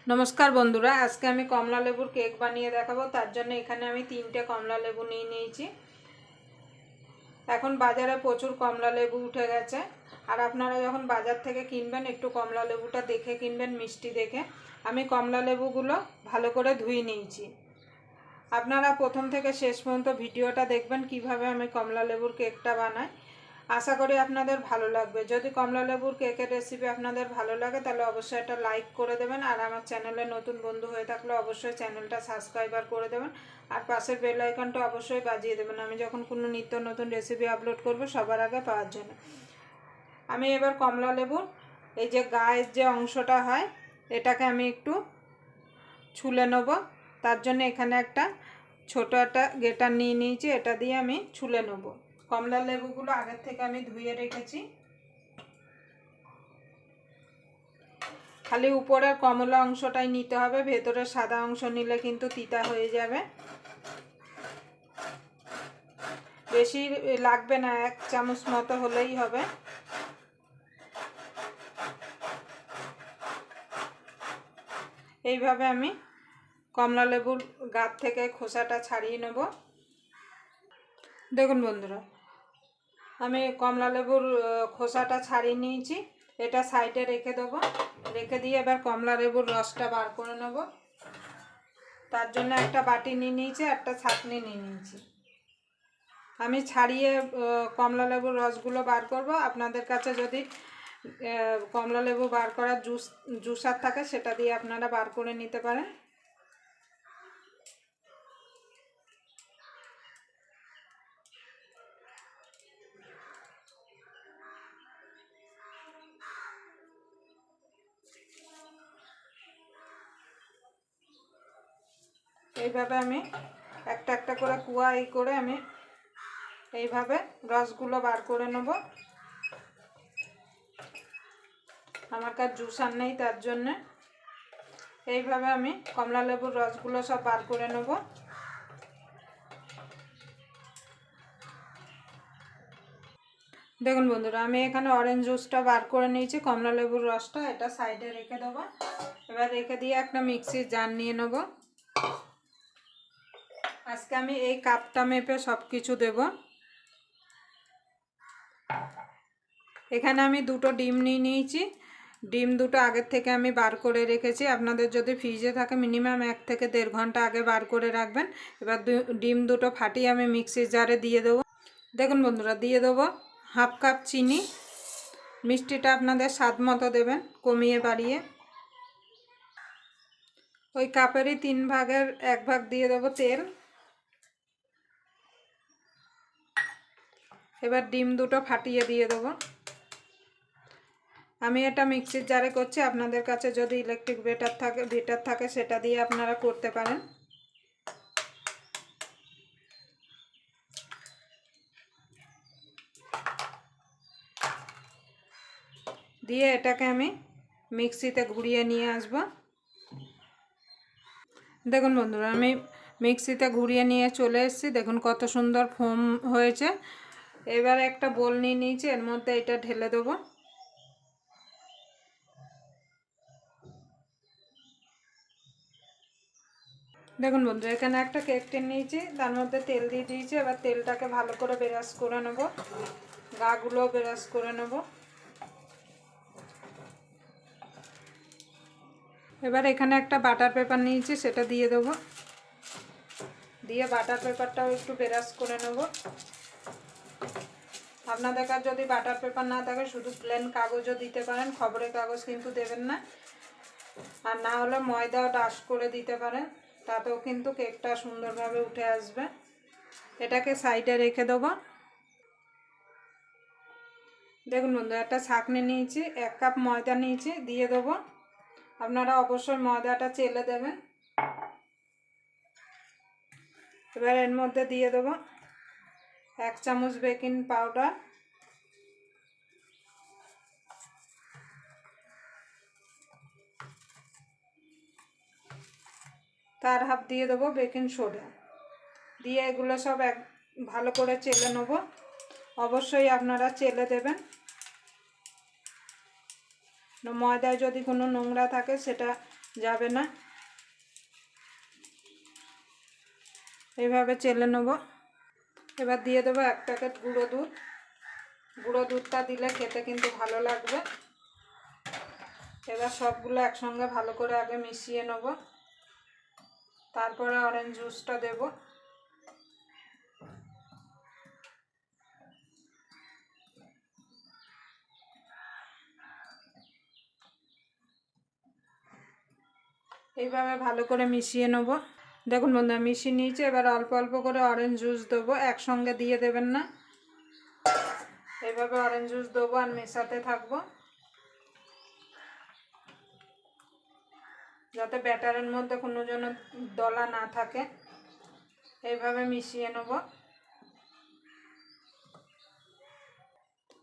नमस्कार बंधुरा आज के कमला लेबुर केक बानिए देखाबो। तार जन्य एखाने आमी 3टे कमला लेबू निये निয়েছি। এখন বাজারে প্রচুর কমলা লেবু উঠে গেছে। আর আপনারা যখন বাজার থেকে কিনবেন একটু কমলা লেবুটা দেখে কিনবেন, মিষ্টি দেখে। আমি কমলা লেবুগুলো ভালো করে ধুয়ে নিয়েছি। আপনারা প্রথম থেকে শেষ পর্যন্ত ভিডিওটা দেখবেন কিভাবে আমি কমলা লেবুর কেকটা বানাই। आशा करी आपनादेर भालो लागबे। यदि कमला लेबुर केकेर रेसिपि आपनादेर भालो लागे ताहले अवश्यई एटा लाइक करे देबेन। और आमार चैनेले नतून बंधु हये थाकले अवश्यई चैनेलटा सबस्क्राइब करे देबेन और पाशेर बेल आइकनटा अवश्यई बाजिए देबेन। आमि जखन कोनो नित्य नतून रेसिपि आपलोड करब सबार आगे पाওয়ার জন্য। आमि एबार कमला लेबुर এই যে গায়ের যে অংশটা হয় এটাকে আমি একটু ছুলে নেব। তার জন্য এখানে একটা ছোট একটা গেটার নিয়ে নিয়েছি, এটা দিয়ে আমি ছুলে নেব। কমলা লেবুগুলো আগের থেকে আমি ধুয়ে রেখেছি। খালি উপরের কমলা অংশটাই নিতে হবে, ভেতরে সাদা অংশ নিলে কিন্তু তিতা হয়ে যাবে। বেশি লাগবে না, 1 চামচ মতো হলেই হবে। এইভাবে আমি কমলা লেবুর গাছ থেকে খোসাটা ছাড়িয়ে নেব। দেখুন বন্ধুরা, আমি কমলা লেবুর খোসাটা ছাড়িয়ে নিয়েছি, এটা সাইডে রেখে দেবো। রেখে দিয়ে এবার কমলা লেবুর রসটা বার করে নেব। তার জন্য একটা বাটি নিয়ে নিয়েছি, একটা ছাঁকনি নিয়ে নিয়েছি। আমি ছাড়িয়ে কমলা লেবুর রসগুলো বার করব। আপনাদের কাছে যদি কমলা লেবু বার করার জুসার থাকে সেটা দিয়ে আপনারা বার করে নিতে পারেন। এইভাবে আমি একটা একটা করে কুয়া করে আমি এইভাবে রসগুলো বার করে নেব। আমার কাছে জুসার নেই, তার জন্য এইভাবে আমি কমলা লেবুর রসগুলো সব বার করে নেব। দেখুন বন্ধুরা, আমি এখানে অরেঞ্জ জুসটা বার করে নিয়েছি, কমলা লেবুর রসটা এটা সাইডে রেখে দেবো। এবার রেখে দিয়ে একটা মিক্সির জার নিয়ে নেব। আজকে আমি এই কাপটা মেপে সব কিছু দেব। এখানে আমি দুটো ডিম নিয়ে নিয়েছি। ডিম দুটো আগের থেকে আমি বার করে রেখেছি। আপনাদের যদি ফ্রিজে থাকে মিনিমাম 1 থেকে 1.5 ঘন্টা আগে বার করে রাখবেন। এবার ডিম দুটো ফাটিয়ে আমি মিক্সির জারে দিয়ে দেবো। দেখুন বন্ধুরা, দিয়ে দেবো 1/2 কাপ চিনি। মিষ্টিটা আপনাদের স্বাদ মতো দেবেন, কমিয়ে বাড়িয়ে। ওই কাপেরই 3 ভাগের 1 ভাগ দিয়ে দেবো তেল। এবার ডিম দুটো ফাটিয়ে দিয়ে দেবো। আমি এটা মিক্সির জারে করছি, আপনাদের কাছে যদি ইলেকট্রিক বিটার থাকে সেটা দিয়ে আপনারা করতে পারেন। দিয়ে এটাকে আমি মিক্সিতে ঘুরিয়ে নিয়ে আসব। দেখুন বন্ধুরা, আমি মিক্সিতে ঘুরিয়ে নিয়ে চলে এসেছি। দেখুন কত সুন্দর ফোম হয়েছে। এবার একটা বোল নিয়ে নিয়েছি, এর মধ্যে এটা ঢেলে দেবো। দেখুন বন্ধুরা, এখানে একটা কেক টিন নিয়েছি, তার মধ্যে তেল দিয়ে দিয়েছি। এবার তেলটাকে ভালো করে ব্রাশ করে নেব, গাগুলো ব্রাশ করে নেব। এবার এখানে একটা বাটার পেপার নিয়েছি, সেটা দিয়ে দেবো। দিয়ে বাটার পেপারটাও একটু ব্রাশ করে নেব। আপনাদের কাছে যদি বাটার পেপার না থাকে শুধু প্লেন কাগজও দিতে পারেন, খবরের কাগজ কিন্তু দেবেন না। আর না হলে ময়দাও ডাস্ট করে দিতে পারেন, তাতেও কিন্তু কেকটা সুন্দরভাবে উঠে আসবে। এটাকে সাইডে রেখে দেবো। দেখুন বন্ধু, একটা ছাঁকনি নিয়েছি, 1 কাপ ময়দা নিয়েছি, দিয়ে দেবো। আপনারা অবশ্যই ময়দাটা চেলে দেবেন। এবার এর মধ্যে দিয়ে দেবো 1 চামচ বেকিং পাউডার, তার হাফ দিয়ে দেবো বেকিং সোডা। দিয়ে এগুলো সব ভালো করে চেলে নেব। অবশ্যই আপনারা চেলে দেবেন। ময়দায় যদি কোনো নোংরা থাকে সেটা যাবে না। এইভাবে চেলে নেব। এবার দিয়ে দেবো 1 প্যাকেট গুঁড়ো দুধ। গুঁড়ো দুধটা দিলে খেতে কিন্তু ভালো লাগবে। এবার সবগুলো একসঙ্গে ভালো করে আগে মিশিয়ে নেব, তারপরে অরেঞ্জ জুসটা দেব। এইভাবে ভালো করে মিশিয়ে নেব। দেখুন বন্ধুরা মিশিয়ে নিয়েছি। এবার অল্প অল্প করে অরেঞ্জ জুস দেবো, একসঙ্গে দিয়ে দেবেন না। এইভাবে অরেঞ্জ জুস দেবো আর মেশাতে থাকবো, যাতে ব্যাটারের মধ্যে কোনো যেন দলা না থাকে। এইভাবে মিশিয়ে নেব।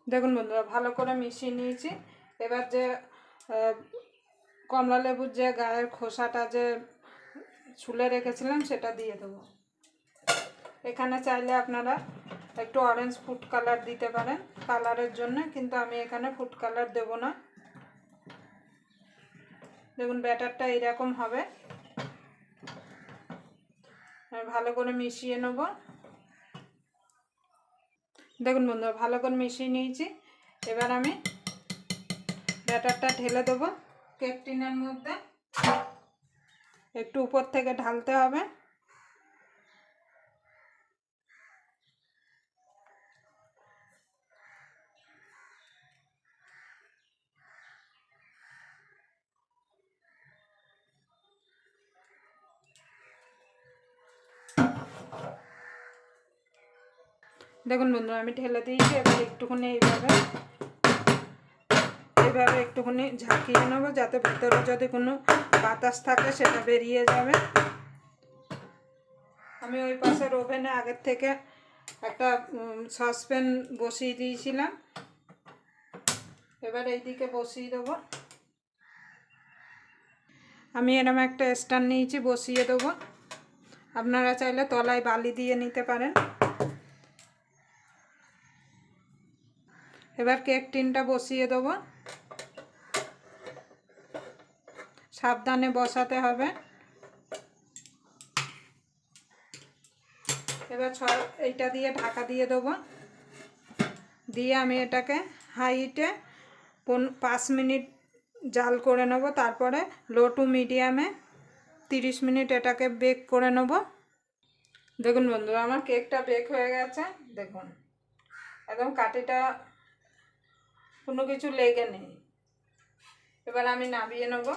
দেখুন বন্ধুরা ভালো করে মিশিয়ে নিয়েছি। এবার যে কমলা লেবুর যে গায়ের খোসাটা যে ছুলে রেখেছিলাম সেটা দিয়ে দেবো। এখানে চাইলে আপনারা একটু অরেঞ্জ ফুড কালার দিতে পারেন কালারের জন্য, কিন্তু আমি এখানে ফুড কালার দেব না। দেখুন ব্যাটারটা এরকম হবে। ভালো করে মিশিয়ে নেব। দেখুন বন্ধুরা ভালো করে মিশিয়ে নিয়েছি। এবার আমি ব্যাটারটা ঢেলে দেবো কেক টিনের মধ্যে। একটু উপর থেকে ঢালতে হবে। দেখুন বন্ধুরা আমি ঢেলে দিয়েছি। এবার একটুখানি এইভাবে একটুখানি ঝাঁকিয়ে নেবো, যাতে ভিতরে যদি কোনো বাতাস থাকে সেটা বেরিয়ে যাবে। আমি ওই পাশের ওভেনে আগের থেকে একটা সসপ্যান বসিয়ে দিয়েছিলাম। এবার এইদিকে বসিয়ে দেবো। আমি এরকম একটা স্ট্যান্ড নিয়েছি, বসিয়ে দেবো। আপনারা চাইলে তলায় বালি দিয়ে নিতে পারেন। এবার কেক টিনটা বসিয়ে দেবো। সাবধানে বসাতে হবে। এবার এইটা দিয়ে ঢাকা দিয়ে দেবো। দিয়ে আমি এটাকে হাই হিটে 5 মিনিট জাল করে নেব। তারপরে লো টু মিডিয়ামে 30 মিনিট এটাকে বেক করে নেব। দেখুন বন্ধুরা আমার কেকটা বেক হয়ে গেছে। দেখুন একদম কাঠিটা কোনো কিছু লেগে নেই। এবার আমি নামিয়ে নেব।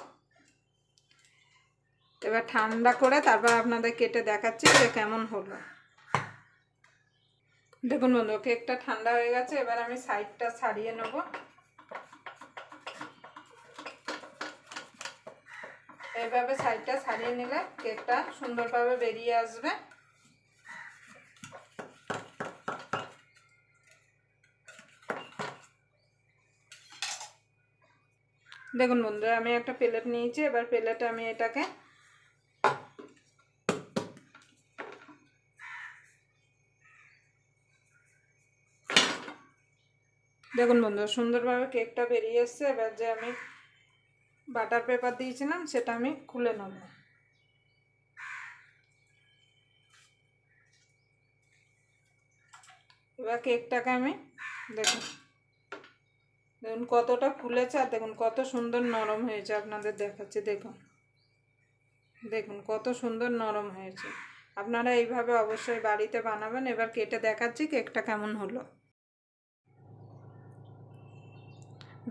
এবার ঠান্ডা করে তারপর আপনাদের কেটে দেখাচ্ছি যে কেমন হলো। দেখুন বন্ধুরা কেকটা ঠান্ডা হয়ে গেছে। এবার আমি সাইডটা ছাড়িয়ে নেব। এইভাবে সাইডটা ছাড়িয়ে নিলে কেকটা সুন্দরভাবে বেরিয়ে আসবে। দেখুন বন্ধুরা আমি একটা প্লেট নিয়েছি। এবার প্লেটে আমি এটাকে দেখুন বন্ধুরা সুন্দরভাবে কেকটা বেরিয়ে এসছে। এবার যে আমি বাটার পেপার দিয়েছিলাম সেটা আমি খুলে নেব। এবার কেকটাকে আমি দেখুন দেখুন কতটা ফুলেছে, আর দেখুন কত সুন্দর নরম হয়েছে। আপনাদের দেখাচ্ছি। দেখুন দেখুন কত সুন্দর নরম হয়েছে। আপনারা এইভাবে অবশ্যই বাড়িতে বানাবেন। এবার কেটে দেখাচ্ছি কেকটা কেমন হলো।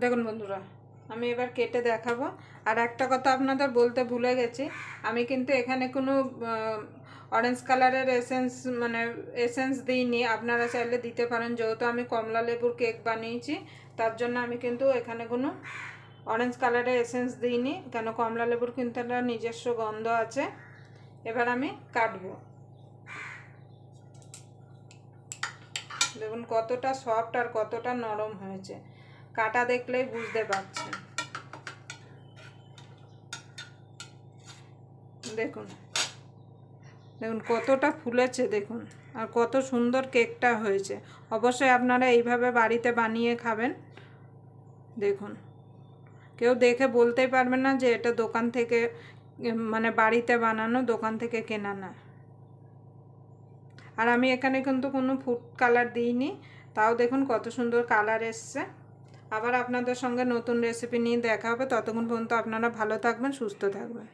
দেখুন বন্ধুরা আমি এবার কেটে দেখাবো। আর একটা কথা আপনাদের বলতে ভুলে গেছি, আমি কিন্তু এখানে কোনো অরেঞ্জ কালারের এসেন্স দিইনি। আপনারা চাইলে দিতে পারেন, যেহেতু আমি কমলা লেবুর কেক বানিয়েছি তার জন্য আমি কিন্তু এখানে কোনো অরেঞ্জ কালারের এসেন্স দিইনি, কেন কমলা লেবুর কিন্তু একটা নিজস্ব গন্ধ আছে। এবার আমি কাটবো। দেখুন কতটা সফট আর কতটা নরম হয়েছে, কাটা দেখলেই বুঝতে পারছেন। দেখুন দেখুন কতটা ফুলেছে দেখুন, আর কত সুন্দর কেকটা হয়েছে। অবশ্যই আপনারা এইভাবে বাড়িতে বানিয়ে খাবেন। দেখুন কেউ দেখে বলতেই পারবে না যে এটা দোকান থেকে মানে বাড়িতে বানানো, দোকান থেকে কেনা না। আর আমি এখানে কিন্তু কোনো ফুড কালার দিইনি, তাও দেখুন কত সুন্দর কালার এসছে। আবার আপনাদের সঙ্গে নতুন রেসিপি নিয়ে দেখা হবে। ততক্ষণ পর্যন্ত আপনারা ভালো থাকবেন, সুস্থ থাকবেন।